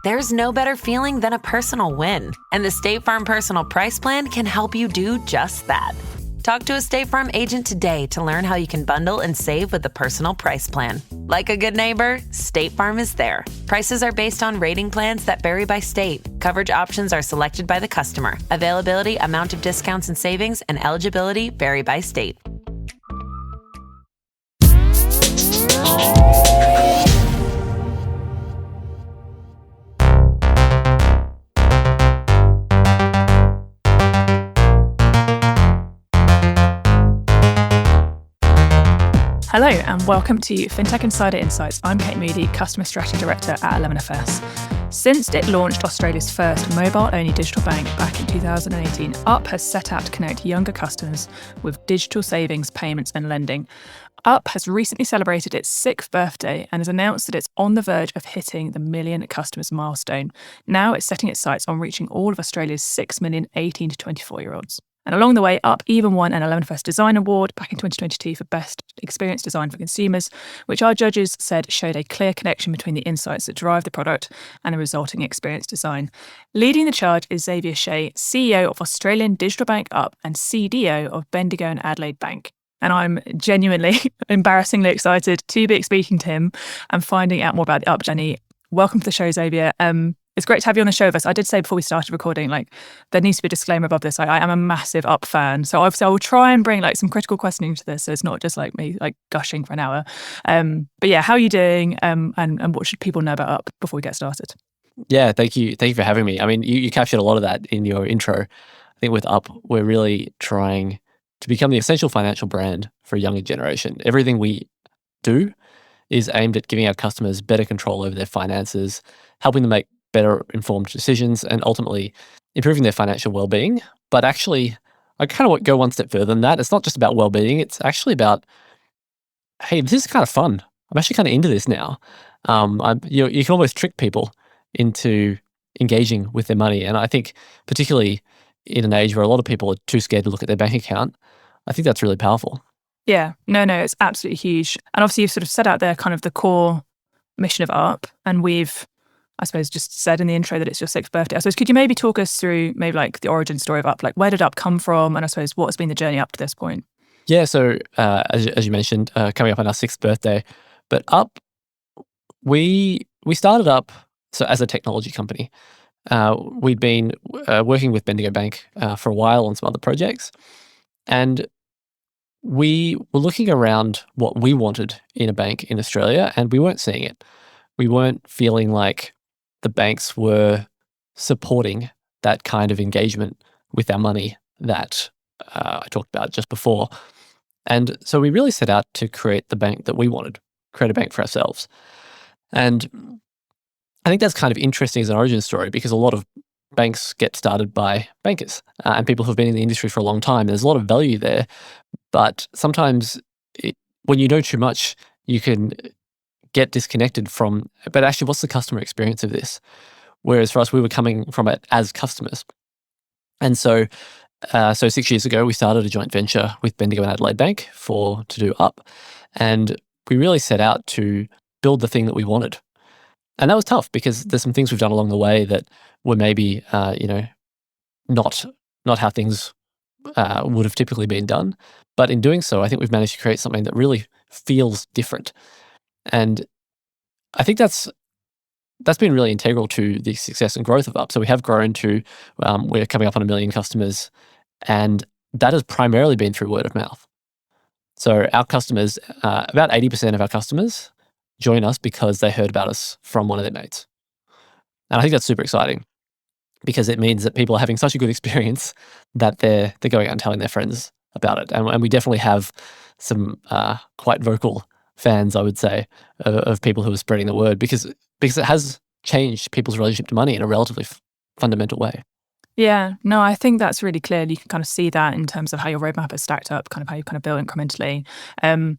There's no better feeling than a personal win, and the State Farm Personal Price Plan can help you do just that. Talk to a State Farm agent today to learn how you can bundle and save with the Personal Price Plan. Like a good neighbor, State Farm is there. Prices are based on rating plans that vary by state. Coverage options are selected by the customer. Availability, amount of discounts and savings, and eligibility vary by state. Hello and welcome to Fintech Insider Insights. I'm Kate Moody, Customer Strategy Director at 11FS. Since it launched Australia's first mobile-only digital bank back in 2018, Up has set out to connect younger customers with digital savings, payments and lending. Up has recently celebrated its 6th birthday and has announced that it's on the verge of hitting the million customers milestone. Now it's setting its sights on reaching all of Australia's 6 million 18 to 24-year-olds. And along the way, Up even won an 11FS Design Award back in 2022 for Best Experience Design for Consumers, which our judges said showed a clear connection between the insights that drive the product and the resulting experience design. Leading the charge is Xavier Shay, CEO of Australian digital bank Up and CDO of Bendigo and Adelaide Bank. And I'm genuinely, embarrassingly excited to be speaking to him and finding out more about the Up journey. Welcome to the show, Xavier. It's great to have you on the show with us. I did say before we started recording, there needs to be a disclaimer above this. I am a massive Up fan. So obviously I will try and bring some critical questioning to this. So it's not just me gushing for an hour. But yeah, how are you doing? And what should people know about Up before we get started? Yeah, thank you. Thank you for having me. I mean, you captured a lot of that in your intro. I think with Up, we're really trying to become the essential financial brand for a younger generation. Everything we do is aimed at giving our customers better control over their finances, helping them make better informed decisions and ultimately improving their financial well-being. But actually, I kind of want to go one step further than that. It's not just about well-being. It's actually about, hey, this is kind of fun. I'm actually kind of into this now. You can almost trick people into engaging with their money. And I think particularly in an age where a lot of people are too scared to look at their bank account, I think that's really powerful. Yeah, no, it's absolutely huge. And obviously you've sort of set out there kind of the core mission of Up, and we've I suppose just said in the intro that it's your 6th birthday. I suppose could you maybe talk us through maybe the origin story of Up? Where did Up come from? And I suppose what has been the journey up to this point? Yeah, so as you mentioned, coming up on our 6th birthday, but Up, we started Up so as a technology company. We'd been working with Bendigo Bank for a while on some other projects, and we were looking around what we wanted in a bank in Australia, and we weren't seeing it. We weren't feeling like the banks were supporting that kind of engagement with our money that I talked about just before. And so we really set out to create the bank that we wanted, create a bank for ourselves. And I think that's kind of interesting as an origin story because a lot of banks get started by bankers and people who've been in the industry for a long time. There's a lot of value there, but sometimes when you know too much, you can get disconnected from, but actually what's the customer experience of this? Whereas for us, we were coming from it as customers. And so 6 years ago, we started a joint venture with Bendigo and Adelaide Bank to do Up. And we really set out to build the thing that we wanted. And that was tough because there's some things we've done along the way that were maybe, not how things would have typically been done. But in doing so, I think we've managed to create something that really feels different. And I think that's been really integral to the success and growth of Up. So we have grown to, we're coming up on 1 million customers, and that has primarily been through word of mouth. So our customers, about 80% of our customers join us because they heard about us from one of their mates. And I think that's super exciting because it means that people are having such a good experience that they're going out and telling their friends about it. And we definitely have some quite vocal fans, I would say, of people who are spreading the word because it has changed people's relationship to money in a relatively fundamental way. Yeah, no, I think that's really clear. You can kind of see that in terms of how your roadmap is stacked up, kind of how you kind of build incrementally. And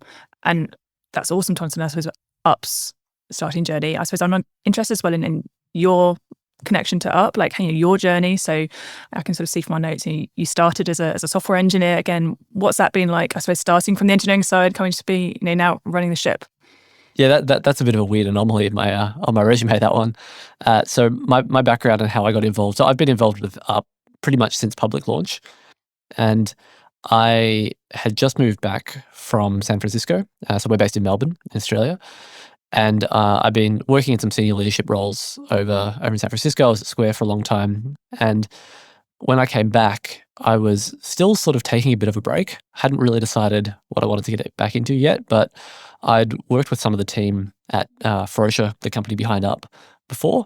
that's awesome to understand, I suppose, Up's starting journey. I suppose I'm interested as well in your connection to Up, your journey. So I can sort of see from my notes, you started as a software engineer. Again, what's that been like, I suppose, starting from the engineering side, coming to be, now running the ship? Yeah, that's a bit of a weird anomaly in my on my resume, that one. So my background and how I got involved. So I've been involved with Up pretty much since public launch, and I had just moved back from San Francisco. So we're based in Melbourne, in Australia, and I've been working in some senior leadership roles over in San Francisco. I was at Square for a long time, and when I came back, I was still sort of taking a bit of a break. Hadn't really decided what I wanted to get back into yet, but I'd worked with some of the team at Ferocious, the company behind Up, before,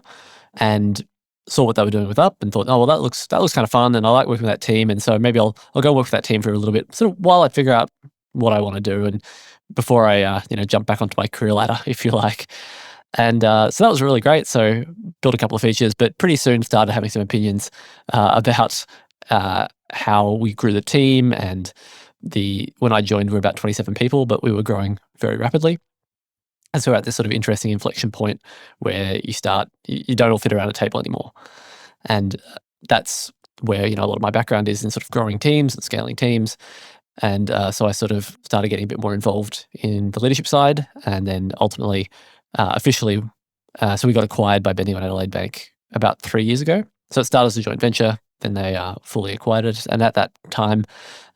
and saw what they were doing with Up, and thought, oh well, that looks kind of fun, and I like working with that team, and so maybe I'll go work with that team for a little bit, sort of while I figure out what I want to do, and before I jump back onto my career ladder, if you like. And so that was really great. So built a couple of features, but pretty soon started having some opinions about how we grew the team. And when I joined, we were about 27 people, but we were growing very rapidly. And so we're at this sort of interesting inflection point where you don't all fit around a table anymore. And that's where, a lot of my background is in sort of growing teams and scaling teams. And so I sort of started getting a bit more involved in the leadership side, and then ultimately officially, so we got acquired by Bendigo and Adelaide Bank about 3 years ago. So it started as a joint venture, then they fully acquired it. And at that time,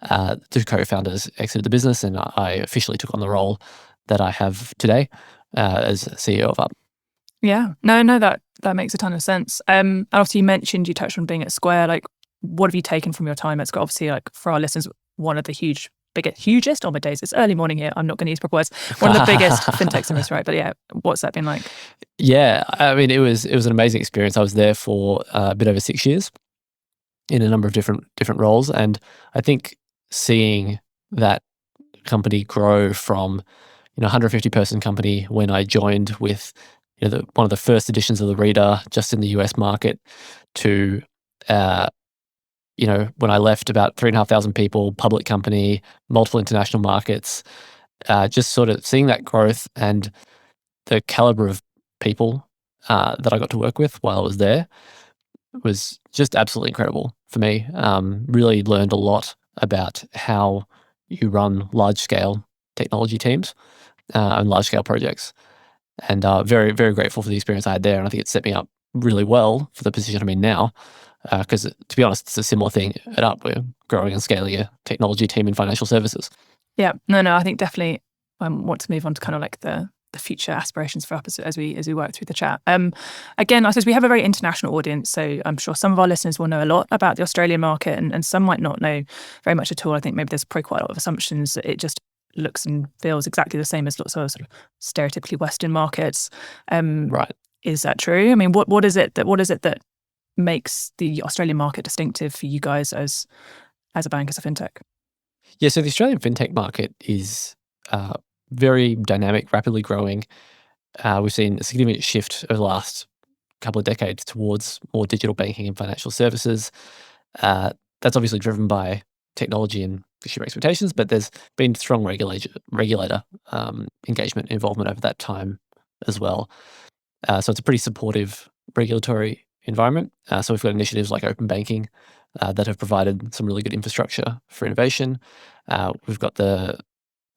the two co-founders exited the business, and I officially took on the role that I have today as CEO of Up. Yeah, no, that makes a ton of sense. And obviously you mentioned, you touched on being at Square. Like, what have you taken from your time at Square? Obviously, like for our listeners, one of the hugest, oh my days, it's early morning here, I'm not going to use proper words, one of the biggest fintechs in this, right? But yeah, what's that been like? Yeah, I mean, it was an amazing experience. I was there for a bit over 6 years in a number of different roles, and I think seeing that company grow from 150 person company when I joined with one of the first editions of the Reader just in the US market to when I left, about 3,500 people, public company, multiple international markets, just sort of seeing that growth and the caliber of people that I got to work with while I was there was just absolutely incredible for me. Really learned a lot about how you run large-scale technology teams and large-scale projects. And very, very grateful for the experience I had there. And I think it set me up really well for the position I'm in now. Because to be honest, it's a similar thing at Up. We're growing and scaling a technology team in financial services. Yeah, no, I think definitely I want to move on to kind of like the future aspirations for Up as we work through the chat. Again, I suppose we have a very international audience, so I'm sure some of our listeners will know a lot about the Australian market, and some might not know very much at all. I think maybe there's probably quite a lot of assumptions that it just looks and feels exactly the same as lots of sort of stereotypically Western markets. Right. Is that true? I mean, what is it that makes the Australian market distinctive for you guys as a bank, as a fintech? Yeah, so the Australian fintech market is very dynamic, rapidly growing. We've seen a significant shift over the last couple of decades towards more digital banking and financial services. That's obviously driven by technology and consumer expectations, but there's been strong regulator engagement and involvement over that time as well. So it's a pretty supportive regulatory environment. So we've got initiatives like open banking that have provided some really good infrastructure for innovation. We've got the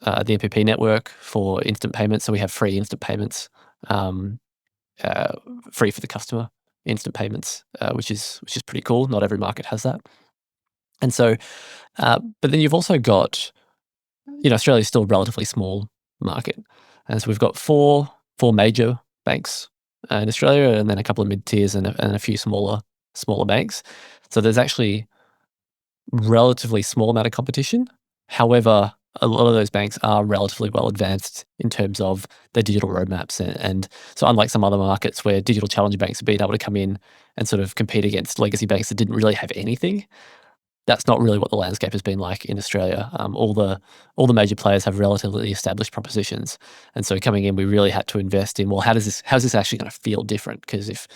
MPP network for instant payments. So we have free instant payments, free for the customer instant payments, which is pretty cool. Not every market has that. And so, but then you've also got, Australia's still a relatively small market. And so we've got four major banks in Australia, and then a couple of mid-tiers and a few smaller banks. So there's actually relatively small amount of competition. However, a lot of those banks are relatively well advanced in terms of their digital roadmaps. And so unlike some other markets where digital challenger banks have been able to come in and sort of compete against legacy banks that didn't really have anything, that's not really what the landscape has been like in Australia. All the major players have relatively established propositions, and so coming in, we really had to invest in, well, how's this actually going to feel different? Because if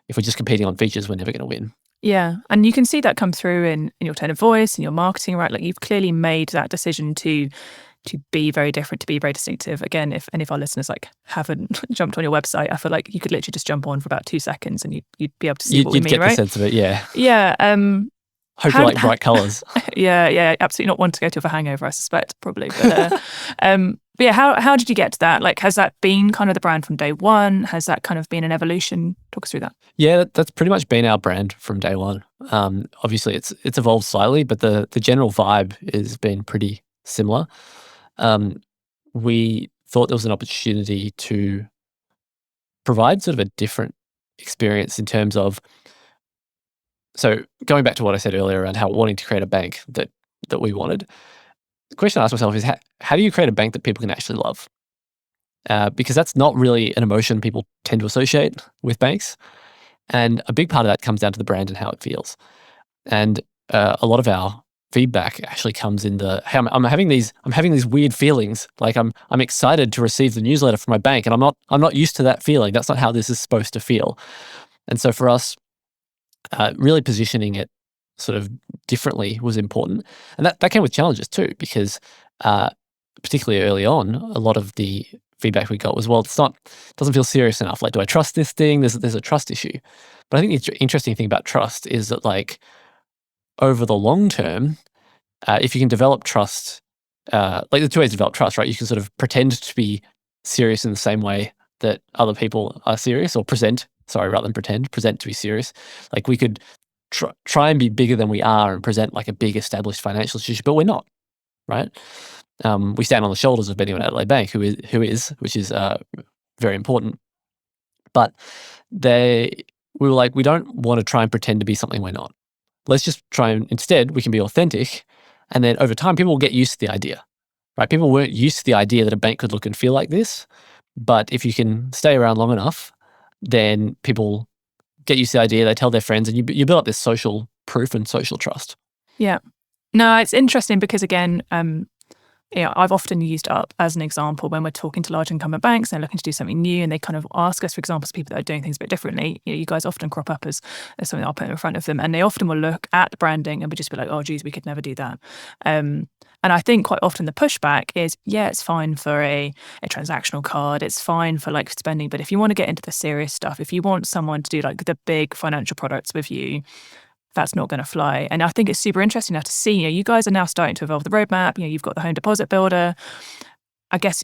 we're just competing on features, we're never going to win. Yeah, and you can see that come through in your tone of voice, in your marketing, right? Like you've clearly made that decision to be very different, to be very distinctive. Again, if any of our listeners haven't jumped on your website, I feel like you could literally just jump on for about 2 seconds and you'd be able to see what we mean, right? You'd get the sense of it, yeah. Yeah. Hope you like bright colours. Yeah, absolutely not one to go to for a hangover, I suspect, probably. But yeah, how did you get to that? Like, has that been kind of the brand from day one? Has that kind of been an evolution? Talk us through that. Yeah, that's pretty much been our brand from day one. Obviously, it's evolved slightly, but the general vibe has been pretty similar. We thought there was an opportunity to provide sort of a different experience in terms of, so going back to what I said earlier around how wanting to create a bank that we wanted, the question I asked myself is how do you create a bank that people can actually love? Because that's not really an emotion people tend to associate with banks. And a big part of that comes down to the brand and how it feels. And a lot of our feedback actually comes in the, hey, I'm having these weird feelings. Like I'm excited to receive the newsletter from my bank, and I'm not used to that feeling. That's not how this is supposed to feel. And so for us, really positioning it sort of differently was important. And that came with challenges too, because particularly early on, a lot of the feedback we got was, well, doesn't feel serious enough. Like, do I trust this thing? There's a trust issue. But I think the interesting thing about trust is that, like, over the long term, if you can develop trust, like the two ways to develop trust, right? You can sort of pretend to be serious in the same way that other people are serious, or rather than pretend to be serious. Like, we could try and be bigger than we are and present like a big established financial institution, but we're not, right? We stand on the shoulders of Bendigo and Adelaide Bank, which is very important. But we were like, we don't want to try and pretend to be something we're not. Let's just try and instead we can be authentic, and then over time people will get used to the idea, right? People weren't used to the idea that a bank could look and feel like this, but if you can stay around long enough, then people get used to the idea. They tell their friends, and you build up this social proof and social trust. Yeah. No, it's interesting because, again, I've often used Up as an example when we're talking to large incumbent banks and they're looking to do something new, and they kind of ask us for examples of people that are doing things a bit differently. You guys often crop up as something I'll put in front of them, and they often will look at the branding and would just be like, oh, geez, we could never do that. And I think quite often the pushback is, yeah, it's fine for a transactional card, it's fine for like spending, but if you want to get into the serious stuff, if you want someone to do like the big financial products with you, that's not going to fly. And I think it's super interesting now to see, you guys are now starting to evolve the roadmap. You've got the home deposit builder. I guess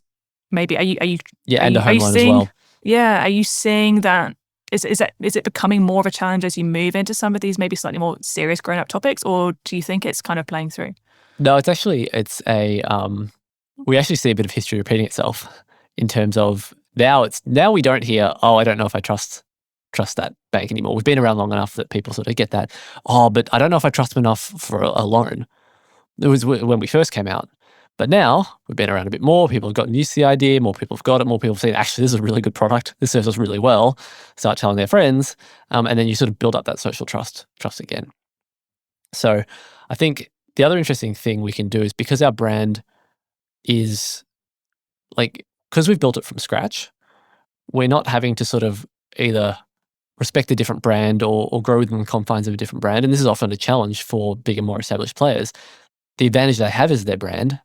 maybe are you yeah, and the home loan as well. Yeah, are you seeing that? Is it becoming more of a challenge as you move into some of these maybe slightly more serious grown up topics, or do you think it's kind of playing through? No, we actually see a bit of history repeating itself in terms of now we don't hear, oh, I don't know if I trust that bank anymore. We've been around long enough that people sort of get that, oh, but I don't know if I trust them enough for a loan. It was when we first came out. But now we've been around a bit more, people have gotten used to the idea, more people have got it, more people have seen, actually, this is a really good product, this serves us really well, start telling their friends, and then you sort of build up that social trust again. So I think the other interesting thing we can do is, because our brand is because we've built it from scratch, we're not having to sort of either respect a different brand or grow within the confines of a different brand. And this is often a challenge for bigger, more established players. The advantage they have is their brand,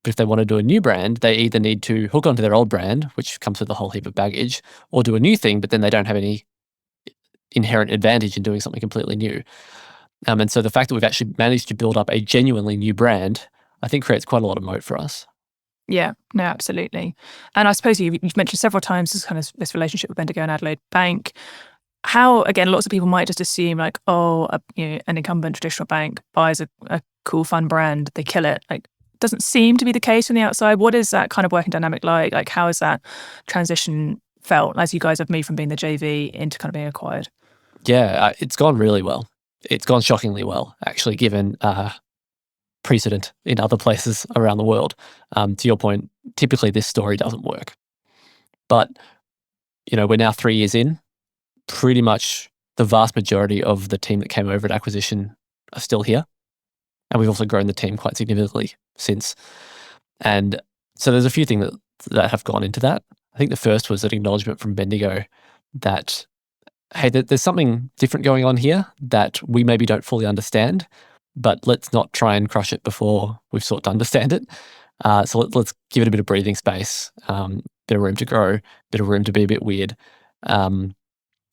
but if they want to do a new brand, they either need to hook onto their old brand, which comes with a whole heap of baggage, or do a new thing, but then they don't have any inherent advantage in doing something completely new. And so the fact that we've actually managed to build up a genuinely new brand, I think creates quite a lot of moat for us. Yeah, no, absolutely. And I suppose you've mentioned several times this kind of this relationship with Bendigo and Adelaide Bank. How, again, lots of people might just assume like, oh, an incumbent traditional bank buys a cool, fun brand, they kill it. Like, doesn't seem to be the case from the outside. What is that kind of working dynamic like? Like, how has that transition felt as you guys have moved from being the JV into kind of being acquired? Yeah, it's gone really well. It's gone shockingly well, actually, given precedent in other places around the world. To your point, typically this story doesn't work. But, we're now 3 years in. Pretty much the vast majority of the team that came over at acquisition are still here. And we've also grown the team quite significantly since. And so there's a few things that have gone into that. I think the first was an acknowledgement from Bendigo that, hey, there's something different going on here that we maybe don't fully understand, but let's not try and crush it before we've sought to understand it. So let's give it a bit of breathing space, bit of room to grow, bit of room to be a bit weird.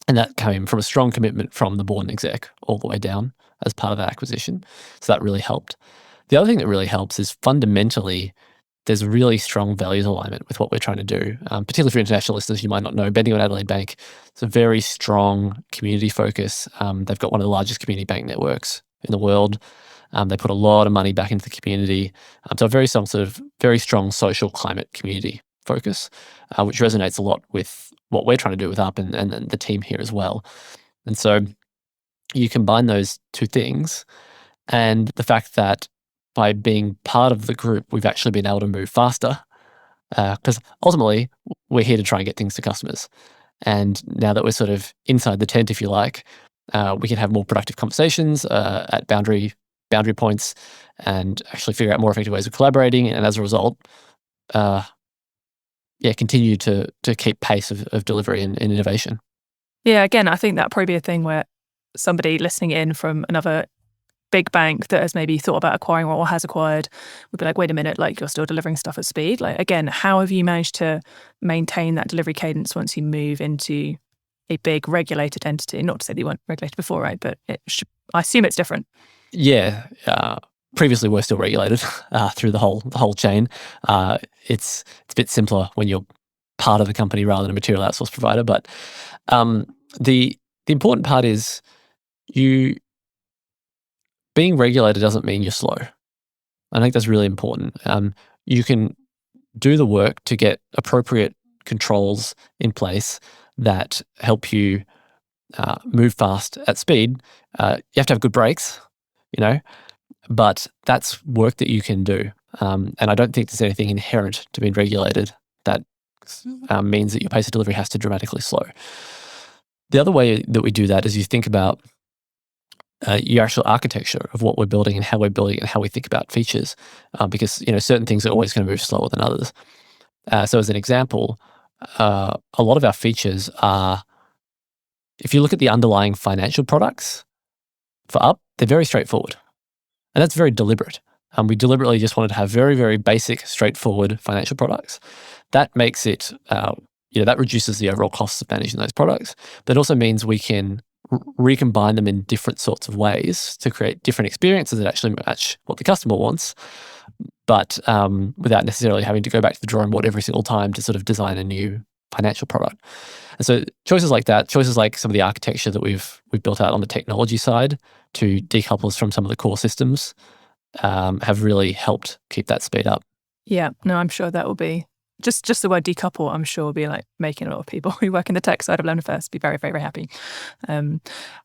And that came from a strong commitment from the board and exec all the way down. as part of that acquisition. So that really helped. The other thing that really helps is fundamentally there's really strong values alignment with what we're trying to do. Particularly for international listeners, you might not know, Bendigo and Adelaide Bank, it's a very strong community focus. They've got one of the largest community bank networks in the world. They put a lot of money back into the community. So a very strong social climate community focus, which resonates a lot with what we're trying to do with Up and the team here as well. And so you combine those two things and the fact that by being part of the group, we've actually been able to move faster because ultimately we're here to try and get things to customers. And now that we're sort of inside the tent, if you like, we can have more productive conversations at boundary points and actually figure out more effective ways of collaborating. And as a result, continue to keep pace of delivery and innovation. Yeah, again, I think that'd probably be a thing where somebody listening in from another big bank that has maybe thought about acquiring or has acquired would be like, wait a minute, like you're still delivering stuff at speed. Like, again, how have you managed to maintain that delivery cadence once you move into a big regulated entity? Not to say that you weren't regulated before, right? But I assume it's different. Yeah. Previously, we're still regulated through the whole chain. It's a bit simpler when you're part of the company rather than a material outsource provider. But the important part is being regulated doesn't mean you're slow. I think that's really important. You can do the work to get appropriate controls in place that help you move fast at speed. You have to have good brakes, but that's work that you can do. And I don't think there's anything inherent to being regulated that means that your pace of delivery has to dramatically slow. The other way that we do that is you think about your actual architecture of what we're building and how we're building it and how we think about features, because certain things are always going to move slower than others. So as an example, a lot of our features are, if you look at the underlying financial products for Up, they're very straightforward. And that's very deliberate. We deliberately just wanted to have very, very basic, straightforward financial products. That makes it, that reduces the overall costs of managing those products. But it also means we can recombine them in different sorts of ways to create different experiences that actually match what the customer wants, but without necessarily having to go back to the drawing board every single time to sort of design a new financial product. And so choices like that, choices like some of the architecture that we've built out on the technology side to decouple us from some of the core systems have really helped keep that speed up. Yeah, no, I'm sure that will be just the word decouple, I'm sure will be like making a lot of people who work in the tech side of Lemon First be very, very, very happy. And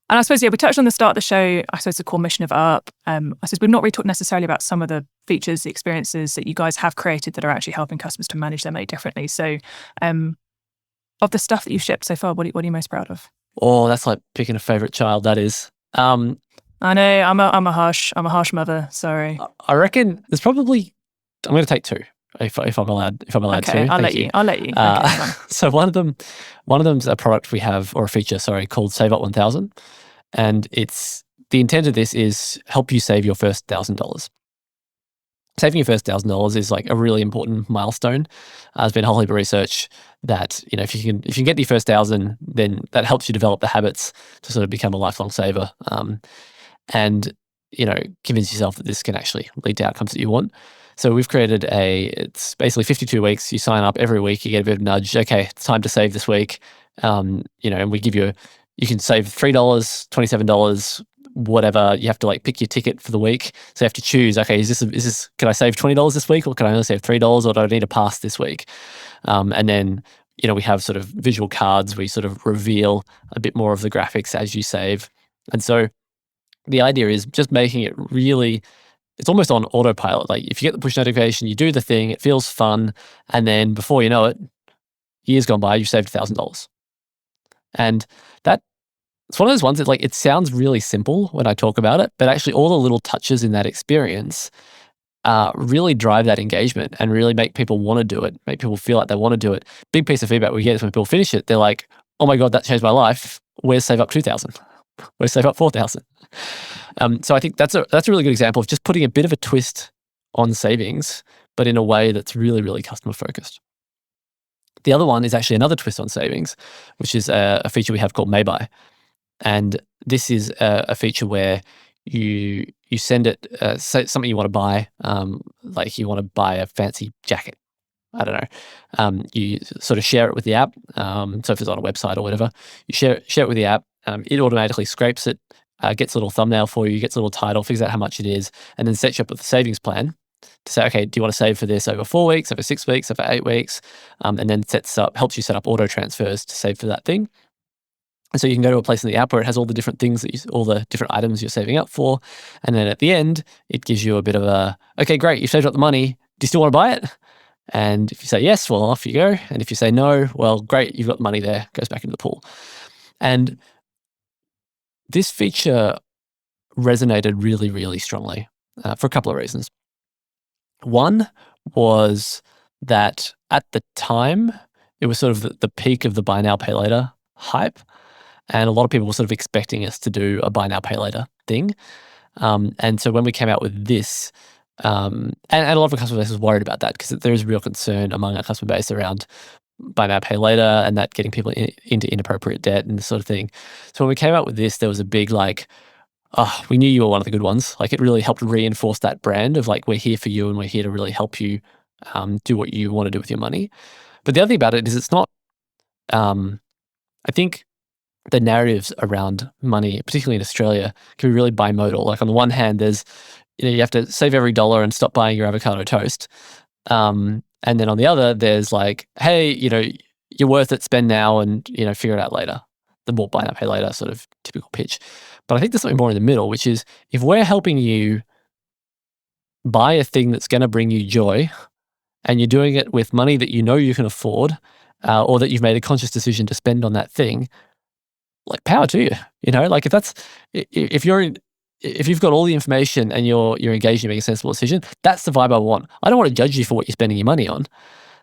I suppose, we touched on the start of the show, I suppose the core mission of Up. I suppose we've not really talked necessarily about some of the features, the experiences that you guys have created that are actually helping customers to manage their money differently. So of the stuff that you've shipped so far, what are you most proud of? Oh, that's like picking a favorite child, that is. I know, I'm a harsh mother, sorry. I reckon there's probably, I'm going to take two. If I'm allowed okay, to. I'll let you. Okay, so one of them's a product we have, or a feature, called Save Up 1,000, and the intent of this is help you save your first $1,000. Saving your first $1,000 is like a really important milestone. There's been a whole heap of research that if you can get your first 1,000, then that helps you develop the habits to sort of become a lifelong saver, and convince yourself that this can actually lead to outcomes that you want. So we've created it's basically 52 weeks. You sign up every week, you get a bit of a nudge. Okay, it's time to save this week. And we give you you can save $3, $27, whatever. You have to pick your ticket for the week. So you have to choose, okay, is this, can I save $20 this week, or can I only save $3, or do I need a pass this week? And then, we have sort of visual cards where you sort of reveal a bit more of the graphics as you save. And so the idea is just making it really, it's almost on autopilot. Like if you get the push notification, you do the thing, it feels fun, and then before you know it, years gone by, you saved $1,000. And it's one of those ones that it sounds really simple when I talk about it, but actually all the little touches in that experience really drive that engagement and really make people want to do it, make people feel like they want to do it. Big piece of feedback we get is when people finish it, they're like, oh my God, that changed my life. Where's Save Up 2,000? Where's Save Up 4,000? So I think that's a really good example of just putting a bit of a twist on savings, but in a way that's really, really customer focused. The other one is actually another twist on savings, which is a feature we have called Maybuy. And this is a feature where you send it, say something you want to buy, like you want to buy a fancy jacket. I don't know. You sort of share it with the app. So if it's on a website or whatever, you share it with the app. It automatically scrapes it, gets a little thumbnail for you, gets a little title, figures out how much it is, and then sets you up with a savings plan to say, okay, do you want to save for this over 4 weeks, over 6 weeks, over 8 weeks? And then helps you set up auto transfers to save for that thing. And so you can go to a place in the app where it has all the different things, all the different items you're saving up for. And then at the end, it gives you a bit of a, okay, great, you've saved up the money. Do you still want to buy it? And if you say yes, well, off you go. And if you say no, well, great, you've got the money there, goes back into the pool. And this feature resonated really, really strongly for a couple of reasons. One was that at the time, it was sort of the peak of the buy now, pay later hype. And a lot of people were sort of expecting us to do a buy now, pay later thing. And so when we came out with this, and a lot of our customer base was worried about that because there is real concern among our customer base around buy now, pay later and that getting people into inappropriate debt and this sort of thing. So when we came out with this, there was a big we knew you were one of the good ones. Like it really helped reinforce that brand of like, we're here for you and we're here to really help you do what you want to do with your money. But the other thing about it is it's not, I think the narratives around money, particularly in Australia, can be really bimodal. Like on the one hand, there's, you have to save every dollar and stop buying your avocado toast. And then on the other, there's like, hey, you're worth it, spend now and, figure it out later. The more buy now, pay later sort of typical pitch. But I think there's something more in the middle, which is if we're helping you buy a thing that's going to bring you joy and you're doing it with money that you can afford or that you've made a conscious decision to spend on that thing, like power to you, like if you've got all the information and you're engaged in making a sensible decision, that's the vibe I want. I don't want to judge you for what you're spending your money on.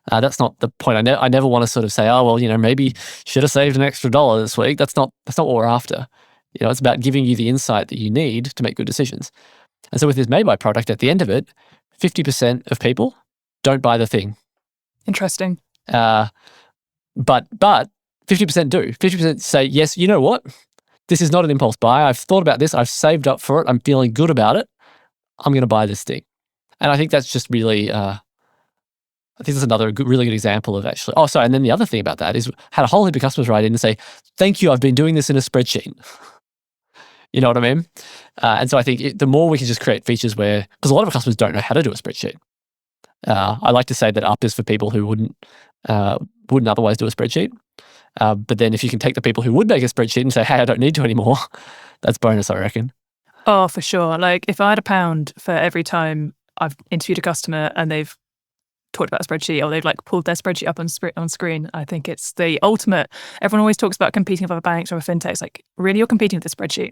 That's not the point. I never want to sort of say, oh, well, maybe should have saved an extra $1 this week. That's not what we're after. It's about giving you the insight that you need to make good decisions. And so with this Made By product, at the end of it, 50% of people don't buy the thing. Interesting. But 50% do. 50% say, yes, you know what? This is not an impulse buy. I've thought about this. I've saved up for it. I'm feeling good about it. I'm going to buy this thing. And I think that's just really, I think that's another really good example of actually, and then the other thing about that is had a whole heap of customers write in and say, thank you, I've been doing this in a spreadsheet. You know what I mean? And so I think the more we can just create features because a lot of customers don't know how to do a spreadsheet. I like to say that Up is for people who wouldn't otherwise do a spreadsheet. But then if you can take the people who would make a spreadsheet and say, hey, I don't need to anymore, that's bonus, I reckon. Oh, for sure. Like if I had £1 for every time I've interviewed a customer and they've talked about a spreadsheet or they've like pulled their spreadsheet up on screen, I think it's the ultimate. Everyone always talks about competing with other banks or other fintechs. Like really, you're competing with the spreadsheet.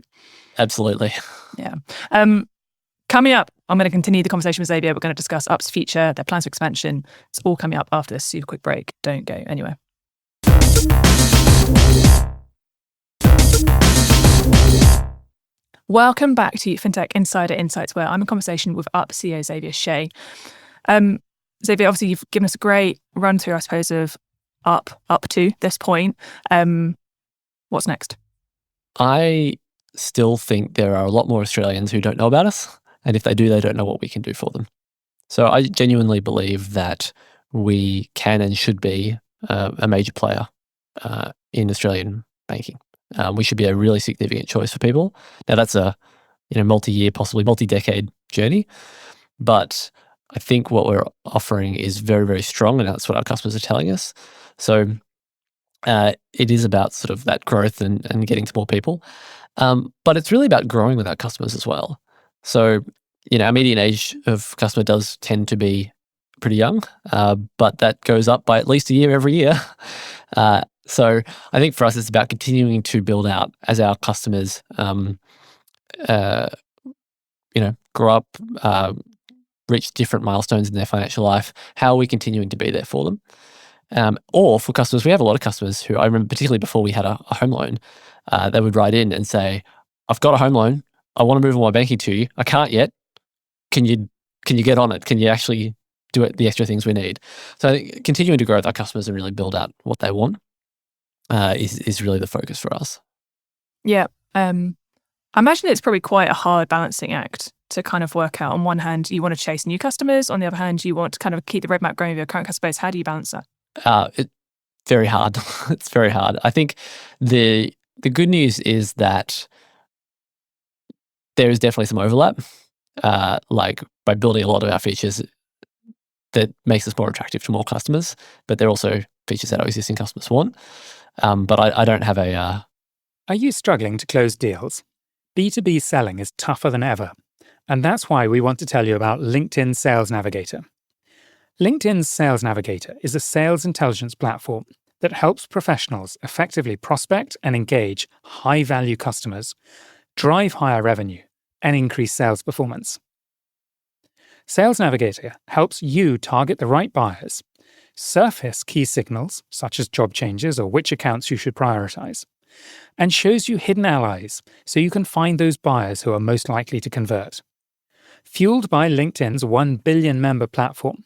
Absolutely. Yeah. Coming up, I'm going to continue the conversation with Xavier. We're going to discuss Up's future, their plans for expansion. It's all coming up after this super quick break. Don't go anywhere. Welcome back to Fintech Insider Insights, where I'm in conversation with Up CEO Xavier Shay. Xavier, obviously you've given us a great run through, I suppose, of up to this point. What's next? I still think there are a lot more Australians who don't know about us. And if they do, they don't know what we can do for them. So I genuinely believe that we can and should be a major player in Australian banking. We should be a really significant choice for people. Now that's a multi-year, possibly multi-decade journey, but I think what we're offering is very, very strong, and that's what our customers are telling us. So it is about sort of that growth and getting to more people, but it's really about growing with our customers as well. So our median age of customer does tend to be pretty young, but that goes up by at least a year every year. So I think for us, it's about continuing to build out as our customers, grow up, reach different milestones in their financial life. How are we continuing to be there for them? Or for customers, we have a lot of customers who I remember, particularly before we had a home loan, they would write in and say, "I've got a home loan. I want to move all my banking to you. I can't yet. Can you get on it? Can you actually do it? The extra things we need." So I think continuing to grow with our customers and really build out what they want is really the focus for us. Yeah. I imagine it's probably quite a hard balancing act to kind of work out. On one hand, you want to chase new customers. On the other hand, you want to kind of keep the roadmap going with your current customer base. How do you balance that? It's very hard. It's very hard. I think the good news is that there is definitely some overlap. Like by building a lot of our features that makes us more attractive to more customers, but they're also features that our existing customers want. But I don't have a... Are you struggling to close deals? B2B selling is tougher than ever, and that's why we want to tell you about LinkedIn Sales Navigator. LinkedIn Sales Navigator is a sales intelligence platform that helps professionals effectively prospect and engage high-value customers, drive higher revenue, and increase sales performance. Sales Navigator helps you target the right buyers, surface key signals such as job changes or which accounts you should prioritize, and shows you hidden allies so you can find those buyers who are most likely to convert. Fueled by LinkedIn's 1 billion member platform,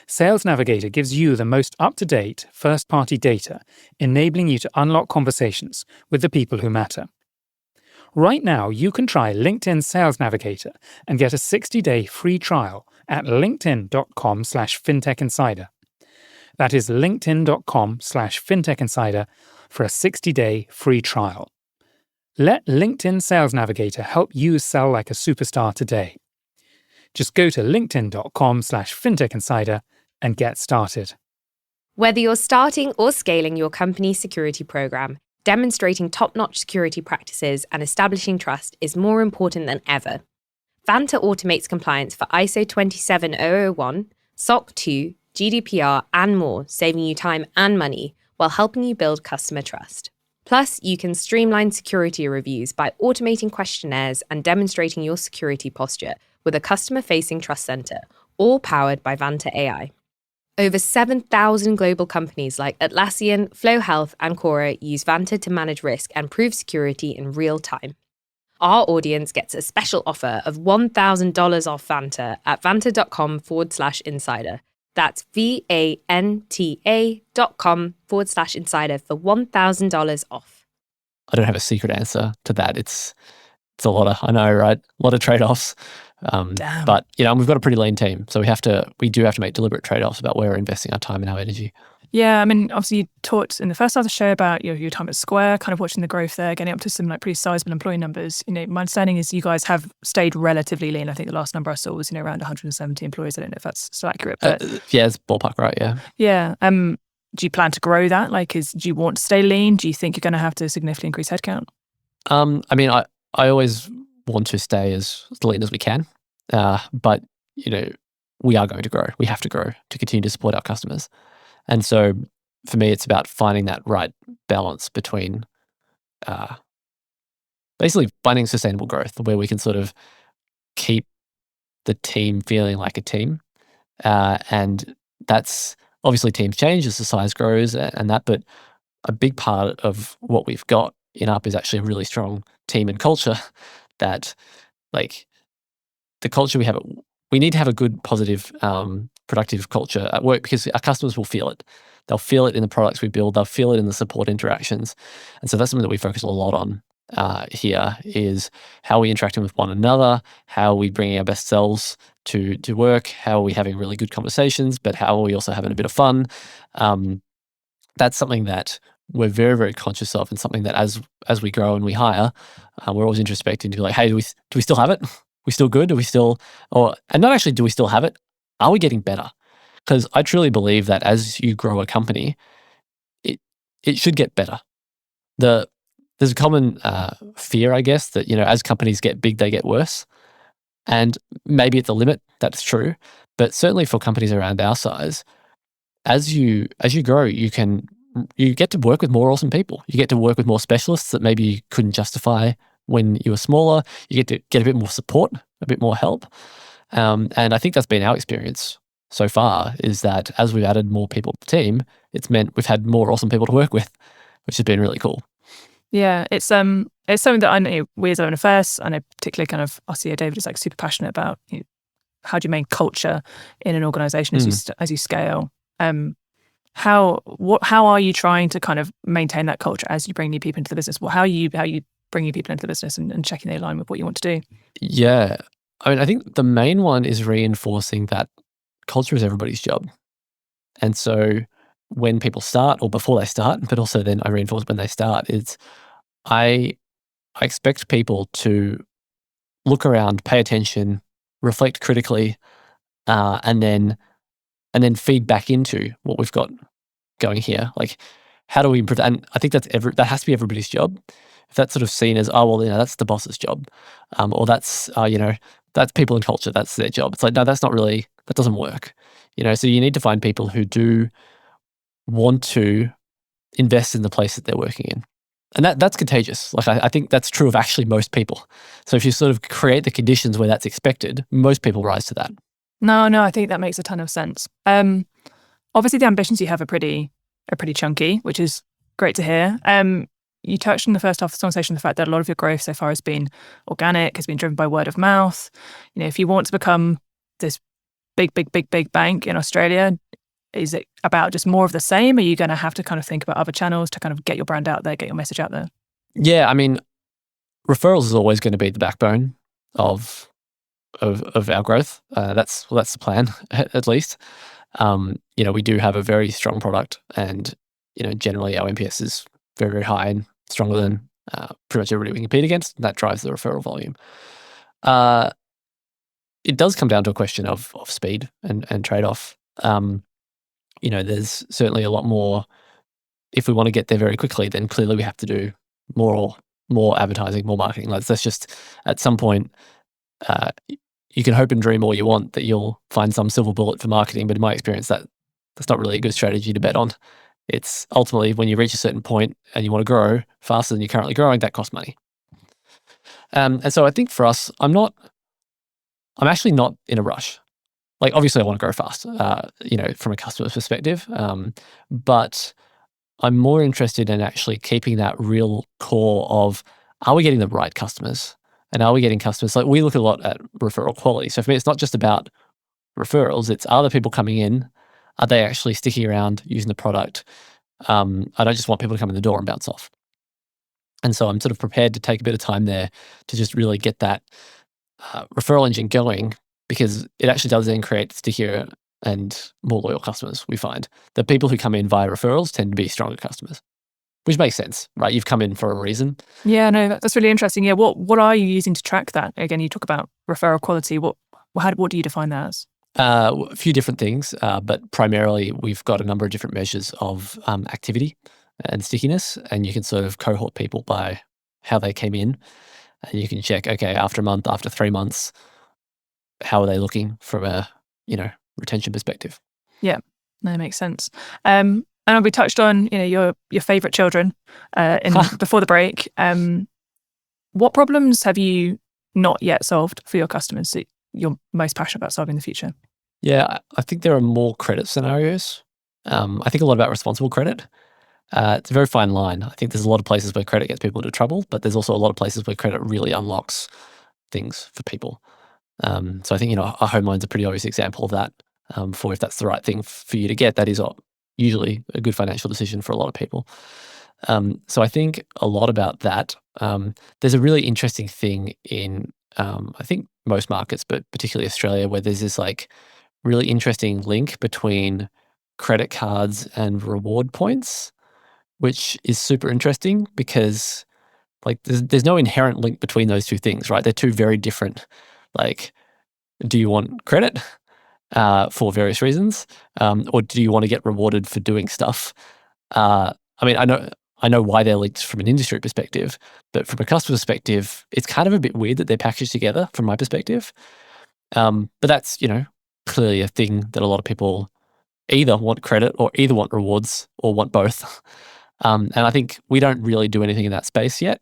Sales Navigator gives you the most up-to-date first-party data, enabling you to unlock conversations with the people who matter. Right now, you can try LinkedIn Sales Navigator and get a 60-day free trial at linkedin.com/fintechinsider. That is linkedin.com/fintechinsider for a 60-day free trial. Let LinkedIn Sales Navigator help you sell like a superstar today. Just go to linkedin.com/fintechinsider and get started. Whether you're starting or scaling your company's security program, demonstrating top-notch security practices and establishing trust is more important than ever. Vant automates compliance for ISO 27001, SOC 2, GDPR, and more, saving you time and money while helping you build customer trust. Plus, you can streamline security reviews by automating questionnaires and demonstrating your security posture with a customer-facing trust center, all powered by Vant AI. Over 7,000 global companies like Atlassian, Flow Health, and Quora use Vant to manage risk and prove security in real time. Our audience gets a special offer of $1,000 off Vant at vanta.com/insider. That's VANTA.com/insider for $1,000 off. I don't have a secret answer to that. It's a lot of, I know, right? A lot of trade-offs. But we've got a pretty lean team, so we do have to make deliberate trade-offs about where we're investing our time and our energy. Yeah, I mean, obviously you talked in the first half of the show about your time at Square, kind of watching the growth there, getting up to some pretty sizable employee numbers. My understanding is you guys have stayed relatively lean. I think the last number I saw was around 170 employees. I don't know if that's still accurate, but yeah, it's ballpark right. Yeah. Yeah. Do you plan to grow that? Do you want to stay lean? Do you think you're going to have to significantly increase headcount? I mean, I always want to stay as lean as we can, but we are going to grow. We have to grow to continue to support our customers. And so for me, it's about finding that right balance between basically finding sustainable growth where we can sort of keep the team feeling like a team. And that's obviously teams change as the size grows and that, but a big part of what we've got in Up is actually a really strong team and culture that the culture we have, we need to have a good, positive, productive culture at work because our customers will feel it. They'll feel it in the products we build. They'll feel it in the support interactions. And so that's something that we focus a lot on here is how we interacting with one another, how we bringing our best selves to work, how are we having really good conversations, but how are we also having a bit of fun. That's something that we're very, very conscious of and something that as we grow and we hire, we're always introspecting to be like, hey, do we still have it? We still good? Do we still, and not actually do we still have it? Are we getting better? Because I truly believe that as you grow a company, it should get better. There's a common fear, I guess, that as companies get big, they get worse. And maybe at the limit, that's true. But certainly for companies around our size, as you grow, you get to work with more awesome people. You get to work with more specialists that maybe you couldn't justify when you were smaller. You get to get a bit more support, a bit more help. And I think that's been our experience so far, is that as we've added more people to the team, it's meant we've had more awesome people to work with, which has been really cool. Yeah, it's something that I know we as LMNFS, I know particularly kind of our CEO David is super passionate about. How do you maintain culture in an organization as you scale? How are you trying to kind of maintain that culture as you bring new people into the business? Well, how are you bringing people into the business and checking they align with what you want to do? Yeah. I mean, I think the main one is reinforcing that culture is everybody's job. And so when people start or before they start, but also then I reinforce when they start, is I expect people to look around, pay attention, reflect critically, and then feed back into what we've got going here. Like, how do we improve? And I think that has to be everybody's job. If that's sort of seen as, oh, well, that's the boss's job, or that's that's people and culture, that's their job. It's like, no, that's not really, that doesn't work. So you need to find people who do want to invest in the place that they're working in. And that's contagious. Like, I think that's true of actually most people. So if you sort of create the conditions where that's expected, most people rise to that. No, I think that makes a ton of sense. Obviously, the ambitions you have are pretty chunky, which is great to hear. You touched in the first half of the conversation the fact that a lot of your growth so far has been organic, has been driven by word of mouth. If you want to become this big bank in Australia, is it about just more of the same? Are you going to have to kind of think about other channels to kind of get your brand out there, get your message out there? Yeah, I mean, referrals is always going to be the backbone of our growth. That's the plan, at least. We do have a very strong product, and generally our NPS is very, very high and stronger than pretty much everybody we compete against. And that drives the referral volume. It does come down to a question of speed and trade-off. There's certainly a lot more. If we want to get there very quickly, then clearly we have to do more advertising, more marketing. That's just, at some point, you can hope and dream all you want that you'll find some silver bullet for marketing, but in my experience, that's not really a good strategy to bet on. It's ultimately, when you reach a certain point and you want to grow faster than you're currently growing, that costs money. And so I think for us, I'm actually not in a rush. Like, obviously I want to grow fast, from a customer's perspective. But I'm more interested in actually keeping that real core of, are we getting the right customers? And are we getting customers? Like, we look a lot at referral quality. So for me, it's not just about referrals. It's, are the people coming in? Are they actually sticking around using the product? I don't just want people to come in the door and bounce off. And so I'm sort of prepared to take a bit of time there to just really get that referral engine going, because it actually does then create stickier and more loyal customers. We find the people who come in via referrals tend to be stronger customers, which makes sense, right? You've come in for a reason. Yeah, no, that's really interesting. Yeah, what are you using to track that? Again, you talk about referral quality. What do you define that as? A few different things, but primarily we've got a number of different measures of activity and stickiness, and you can sort of cohort people by how they came in, and you can check, okay, after a month, after 3 months, how are they looking from a retention perspective? Yeah, no, makes sense. And we touched on your favorite children before the break. What problems have you not yet solved for your customers that you're most passionate about solving in the future? Yeah, I think there are more credit scenarios. I think a lot about responsible credit. It's a very fine line. I think there's a lot of places where credit gets people into trouble, but there's also a lot of places where credit really unlocks things for people. So I think, a home loan's a pretty obvious example of that. For if that's the right thing for you to get, that is usually a good financial decision for a lot of people. So I think a lot about that. There's a really interesting thing in, I think, most markets, but particularly Australia, where there's this really interesting link between credit cards and reward points, which is super interesting because there's no inherent link between those two things, right? They're two very different. Do you want credit for various reasons, or do you want to get rewarded for doing stuff? I mean, I know why they're linked from an industry perspective, but from a customer perspective, it's kind of a bit weird that they're packaged together from my perspective. But that's, clearly a thing that a lot of people either want credit or either want rewards or want both. And I think we don't really do anything in that space yet.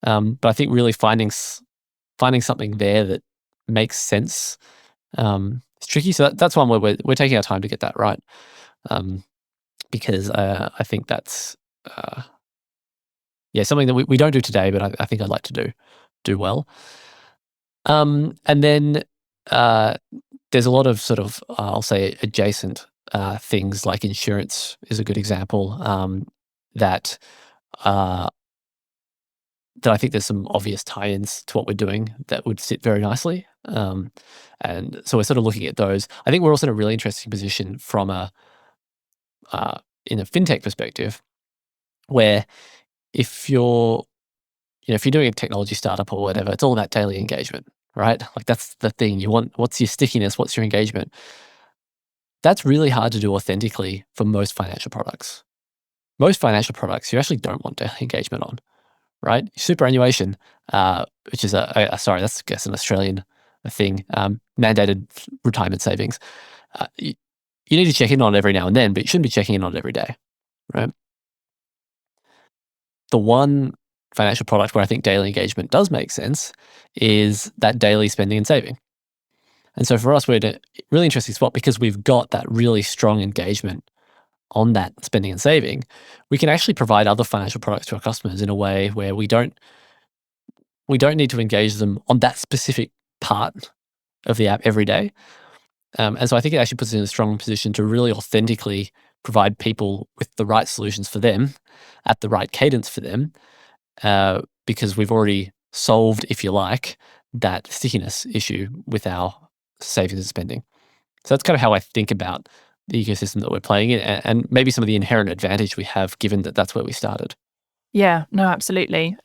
But I think really finding something there that makes sense is tricky. So that's one where we're taking our time to get that right. Because I think that's something that we don't do today, but I think I'd like to do well. And then there's a lot of sort of, I'll say, adjacent things, like insurance is a good example, that that I think there's some obvious tie-ins to what we're doing that would sit very nicely. And so we're sort of looking at those. I think we're also in a really interesting position from in a fintech perspective, where if you're doing a technology startup or whatever, it's all about daily engagement, right? Like that's the thing you want. What's your stickiness? What's your engagement? That's really hard to do authentically for most financial products. Most financial products you actually don't want daily engagement on, right? Superannuation, which is that's I guess an Australian thing, mandated retirement savings. You need to check in on it every now and then, but you shouldn't be checking in on it every day, right? The one financial product where I think daily engagement does make sense is that daily spending and saving. And so for us, we're in a really interesting spot because we've got that really strong engagement on that spending and saving. We can actually provide other financial products to our customers in a way where we don't need to engage them on that specific part of the app every day. And so I think it actually puts us in a strong position to really authentically provide people with the right solutions for them at the right cadence for them, because we've already solved, if you like, that stickiness issue with our savings and spending. So that's kind of how I think about the ecosystem that we're playing in, and maybe some of the inherent advantage we have given that that's where we started. Yeah, no, absolutely.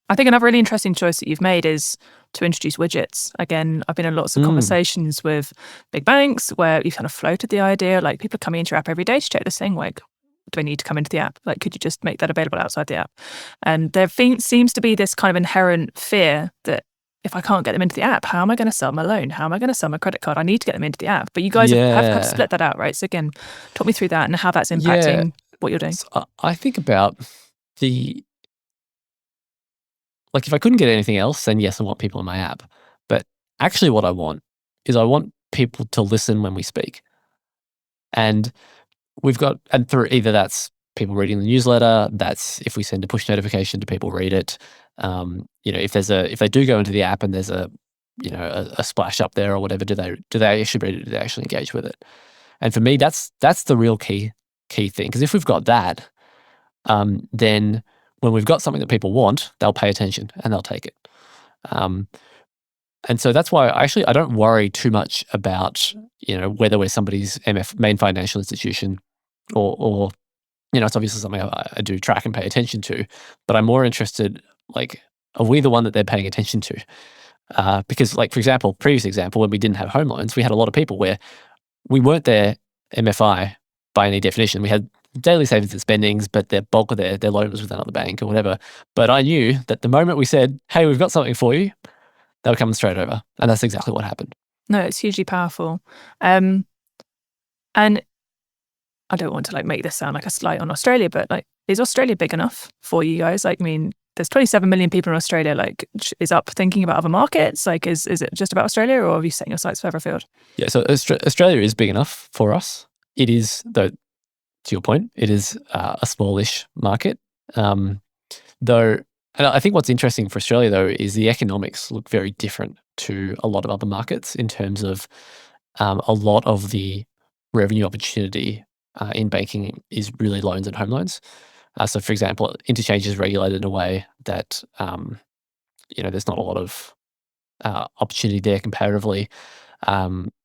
I think another really interesting choice that you've made is to introduce widgets. Again, I've been in lots of conversations with big banks where you've kind of floated the idea, like people are coming into your app every day to check this thing, like, do I need to come into the app? Like, could you just make that available outside the app? And there seems to be this kind of inherent fear that if I can't get them into the app, how am I going to sell my loan? How am I going to sell my credit card? I need to get them into the app. But you guys have split that out, right? So again, talk me through that and how that's impacting what you're doing. So I think about like if I couldn't get anything else, then yes, I want people in my app. But actually what I want is I want people to listen when we speak. And through either that's people reading the newsletter, that's if we send a push notification to people read it. If they do go into the app and there's a splash up there or whatever, do they actually read it? Do they actually engage with it? And for me, that's the real key thing. Because if we've got that, then when we've got something that people want, they'll pay attention and they'll take it. And so that's why I don't worry too much about, whether we're somebody's main financial institution or it's obviously something I do track and pay attention to, but I'm more interested, like, are we the one that they're paying attention to? Because like, for example, previous example, when we didn't have home loans, we had a lot of people where we weren't their MFI by any definition. We had daily savings and spendings, but their bulk of their loan was with another bank or whatever. But I knew that the moment we said, hey, we've got something for you, they were coming straight over. And that's exactly what happened. No, it's hugely powerful. And I don't want to like make this sound like a slight on Australia, but like, is Australia big enough for you guys? Like, I mean, there's 27 million people in Australia. Like, is Up thinking about other markets? Like, is it just about Australia, or have you setting your sights further afield? Yeah, so Australia is big enough for us. It is, though, to your point, it is a smallish market. Though, and I think what's interesting for Australia, though, is the economics look very different to a lot of other markets in terms of a lot of the revenue opportunity in banking is really loans and home loans. So, for example, interchange is regulated in a way that, there's not a lot of opportunity there comparatively.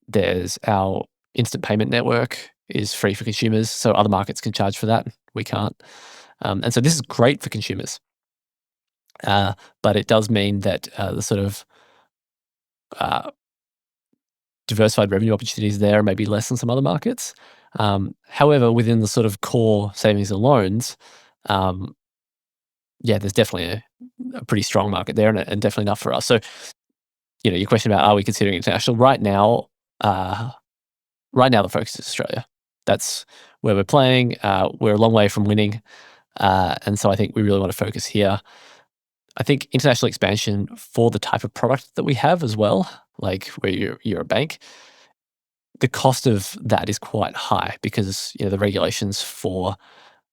There's our instant payment network is free for consumers, so other markets can charge for that. We can't. And so this is great for consumers. But it does mean that the sort of diversified revenue opportunities there may be less than some other markets. However, within the sort of core savings and loans, there's definitely a pretty strong market there and definitely enough for us. So, your question about are we considering international? Right now the focus is Australia. That's where we're playing. We're a long way from winning. And so I think we really want to focus here. I think international expansion for the type of product that we have as well, like where you're a bank, the cost of that is quite high because the regulations for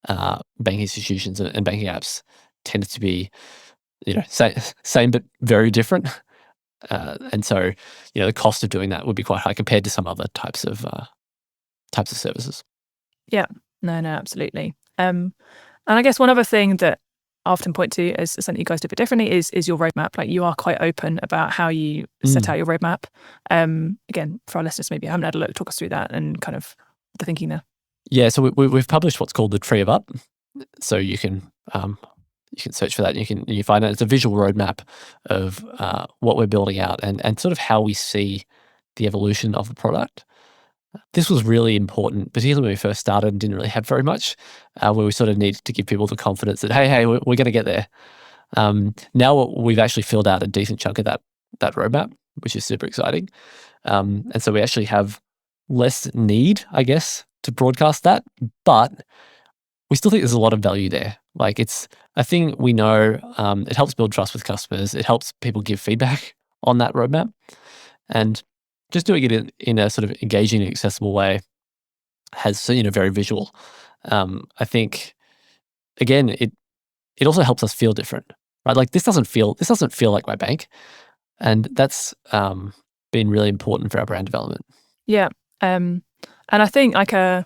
banking institutions and banking apps tend to be same but very different, and so the cost of doing that would be quite high compared to some other types of services. Yeah, no, absolutely. And I guess one other thing that often point to as something you guys do a bit differently is your roadmap. Like, you are quite open about how you set out your roadmap. Again, for our listeners, maybe I haven't had a look, talk us through that and kind of the thinking there. Yeah, so we've published what's called the Tree of Up. So you can search for that. And you find it. It's a visual roadmap of what we're building out and sort of how we see the evolution of the product. This was really important, particularly when we first started and didn't really have very much, where we sort of needed to give people the confidence that, hey, we're going to get there. Now we've actually filled out a decent chunk of that roadmap, which is super exciting. And so we actually have less need, I guess, to broadcast that, but we still think there's a lot of value there. Like, it's a thing we know. It helps build trust with customers. It helps people give feedback on that roadmap. And just doing it in a sort of engaging and accessible way has, very visual. I think, again, it also helps us feel different, right? Like, this doesn't feel like my bank, and that's been really important for our brand development. Yeah, and I think like an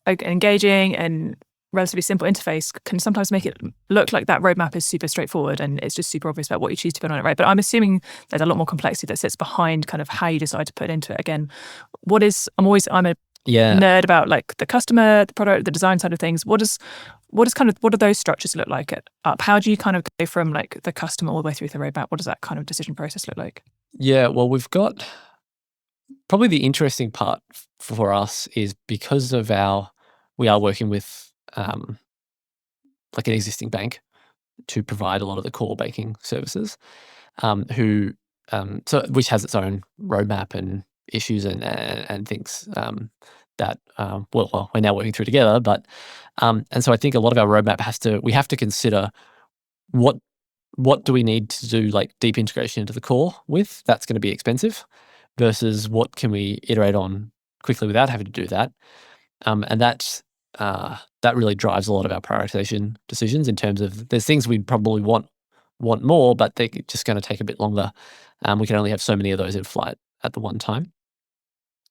engaging and relatively simple interface can sometimes make it look like that roadmap is super straightforward and it's just super obvious about what you choose to put on it, right? But I'm assuming there's a lot more complexity that sits behind kind of how you decide to put into it. Again, I'm a nerd about like the customer, the product, the design side of things. What do those structures look like at Up? How do you kind of go from like the customer all the way through the roadmap? What does that kind of decision process look like? Yeah, well, we've got probably the interesting part for us is because of we are working with like an existing bank to provide a lot of the core banking services, which has its own roadmap and issues and things that we're now working through together. But and so I think a lot of our roadmap we have to consider what do we need to do, like deep integration into the core with. That's going to be expensive versus what can we iterate on quickly without having to do that. And that really drives a lot of our prioritization decisions in terms of there's things we'd probably want more, but they're just going to take a bit longer. We can only have so many of those in flight at the one time.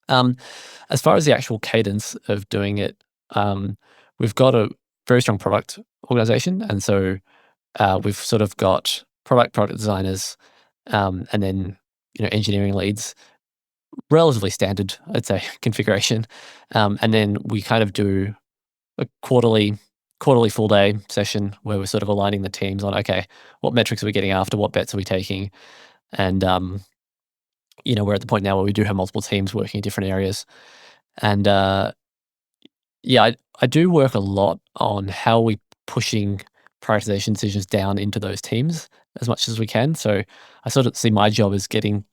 As far as the actual cadence of doing it, we've got a very strong product organization. And so we've sort of got product designers, and then, engineering leads, relatively standard, I'd say, configuration. And then we kind of do a quarterly full day session where we're sort of aligning the teams on, okay, what metrics are we getting after, what bets are we taking? And, we're at the point now where we do have multiple teams working in different areas. And I do work a lot on how we pushing prioritization decisions down into those teams as much as we can. So I sort of see my job as getting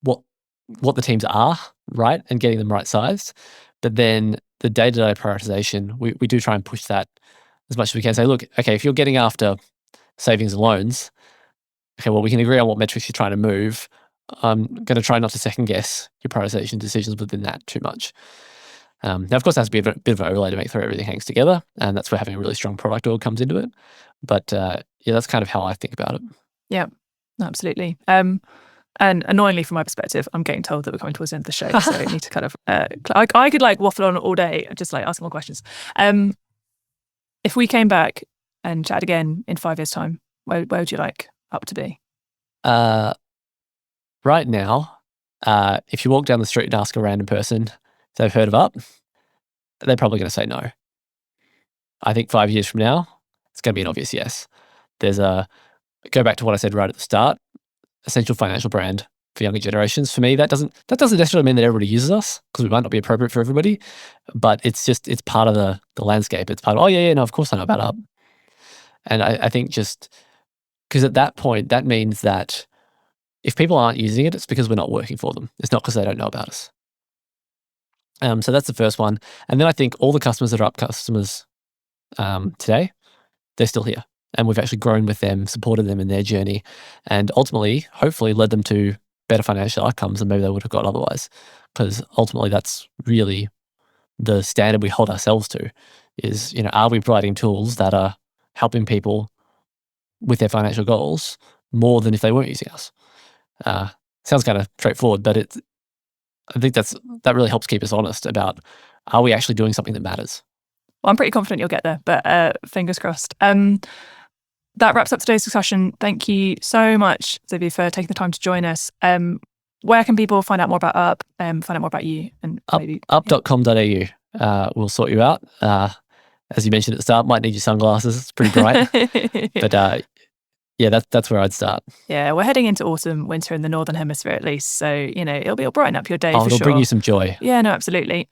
what the teams are, right, and getting them right sized. But then the day-to-day prioritization, we do try and push that as much as we can. Say, look, okay, if you're getting after savings and loans, okay, well, we can agree on what metrics you're trying to move. I'm going to try not to second guess your prioritization decisions within that too much. Now, of course, there has to be a bit of an overlay to make sure everything hangs together, and that's where having a really strong product org comes into it. But that's kind of how I think about it. Yeah, absolutely. And annoyingly, from my perspective, I'm getting told that we're coming towards the end of the show, so I need to kind of. I could like waffle on all day, just like asking more questions. If we came back and chatted again in 5 years' time, where would you like Up to be? Right now, if you walk down the street and ask a random person if they've heard of Up, they're probably going to say no. I think 5 years from now, it's going to be an obvious yes. Go back to what I said right at the start. Essential financial brand for younger generations. For me, that doesn't necessarily mean that everybody uses us, because we might not be appropriate for everybody, but it's part of the landscape. It's part of, no, of course I know about Up. And I think just because at that point, that means that if people aren't using it, it's because we're not working for them. It's not because they don't know about us. So that's the first one. And then I think all the customers that are Up customers today, they're still here. And we've actually grown with them, supported them in their journey, and ultimately, hopefully, led them to better financial outcomes than maybe they would have got otherwise. Because ultimately, that's really the standard we hold ourselves to is, are we providing tools that are helping people with their financial goals more than if they weren't using us? Sounds kind of straightforward, but I think that really helps keep us honest about, are we actually doing something that matters? Well, I'm pretty confident you'll get there, but fingers crossed. That wraps up today's discussion. Thank you so much, Xavier, for taking the time to join us. Where can people find out more about Up, find out more about you? And maybe Up.com.au will sort you out. As you mentioned at the start, might need your sunglasses. It's pretty bright. But yeah, that's where I'd start. Yeah, we're heading into autumn, winter in the Northern Hemisphere at least. So, it'll brighten up your day it'll for sure. Bring you some joy. Yeah, no, absolutely.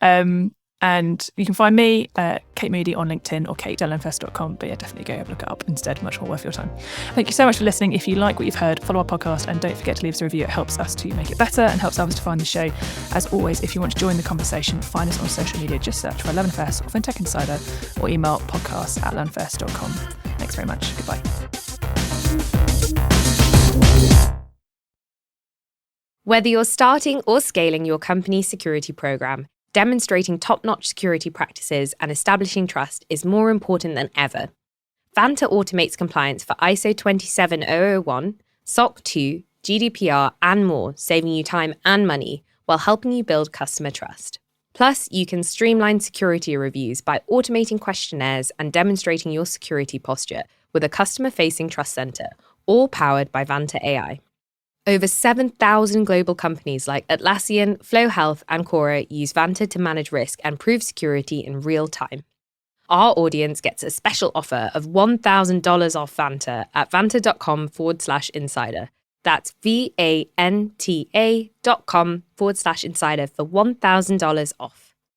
And you can find me, Kate Moody, on LinkedIn or kate.lenfest.com. But yeah, definitely go have a look at Up instead. Much more worth your time. Thank you so much for listening. If you like what you've heard, follow our podcast and don't forget to leave us a review. It helps us to make it better and helps others to find the show. As always, if you want to join the conversation, find us on social media. Just search for 11FS or Fintech Insider or email podcast@11fest.com. Thanks very much. Goodbye. Whether you're starting or scaling your company's security program, demonstrating top-notch security practices and establishing trust is more important than ever. Vant automates compliance for ISO 27001, SOC 2, GDPR, and more, saving you time and money while helping you build customer trust. Plus, you can streamline security reviews by automating questionnaires and demonstrating your security posture with a customer-facing trust center, all powered by Vant AI. Over 7,000 global companies like Atlassian, Flow Health, and Quora use Vant to manage risk and prove security in real time. Our audience gets a special offer of $1,000 off Vant at vanta.com/insider. That's VANTA.com/insider for $1,000 off.